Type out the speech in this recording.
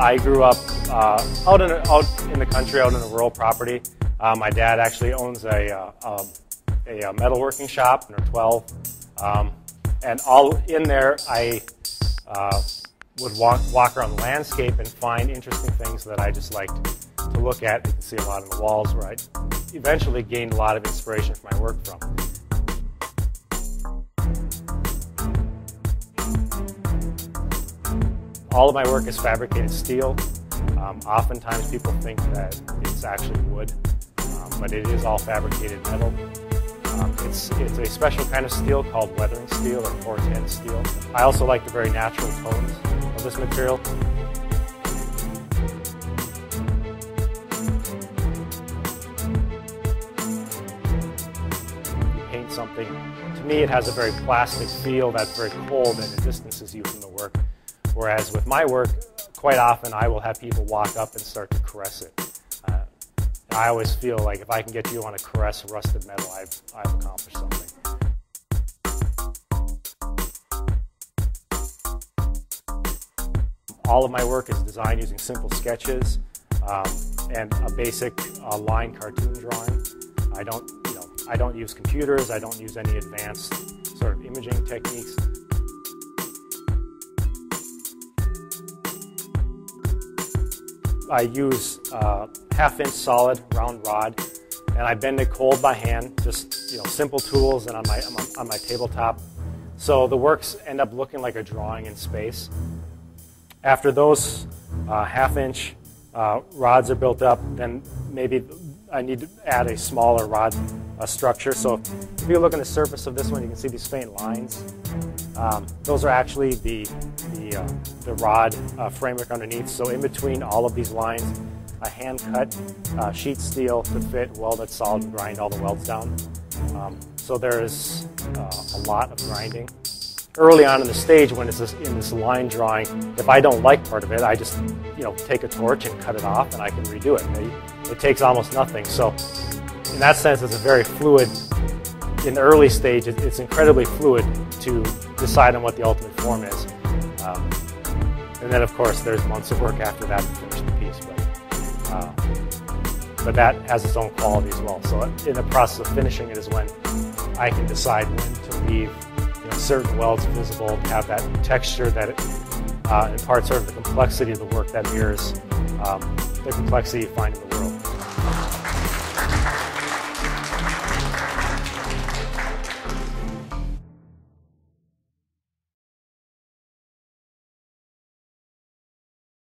I grew up out in the country, out in a rural property. My dad actually owns a metalworking shop, or 12, and all in there I would walk around the landscape and find interesting things that I just liked to look at. You can see a lot on the walls where I eventually gained a lot of inspiration for my work from. All of my work is fabricated steel. Oftentimes people think that it's actually wood, but it is all fabricated metal. It's a special kind of steel called weathering steel or 410 steel. I also like the very natural tones of this material. You paint something, to me it has a very plastic feel that's very cold and it distances you from the work. Whereas with my work, quite often I will have people walk up and start to caress it. I always feel like if I can get you on a caress rusted metal, I've accomplished something. All of my work is designed using simple sketches and a basic line cartoon drawing. I don't use computers. I don't use any advanced sort of imaging techniques. I use half-inch solid round rod, and I bend it cold by hand. Just simple tools, and on my tabletop. So the works end up looking like a drawing in space. After those half-inch rods are built up, then maybe I need to add a smaller rod structure. So if you look on the surface of this one, you can see these faint lines. Those are actually the rod framework underneath. So in between all of these lines, a hand-cut sheet steel to fit, weld it solid, and grind all the welds down. So there is a lot of grinding. Early on in the stage, when it's in this line drawing, if I don't like part of it, I just take a torch and cut it off, and I can redo it. It takes almost nothing. So in that sense, it's a very fluid. In the early stage, it's incredibly fluid to decide on what the ultimate form is. And then, of course, there's months of work after that to finish the piece. But that has its own quality as well. So in the process of finishing it is when I can decide when to leave certain welds visible, to have that texture that imparts sort of the complexity of the work that mirrors the complexity you find in the world.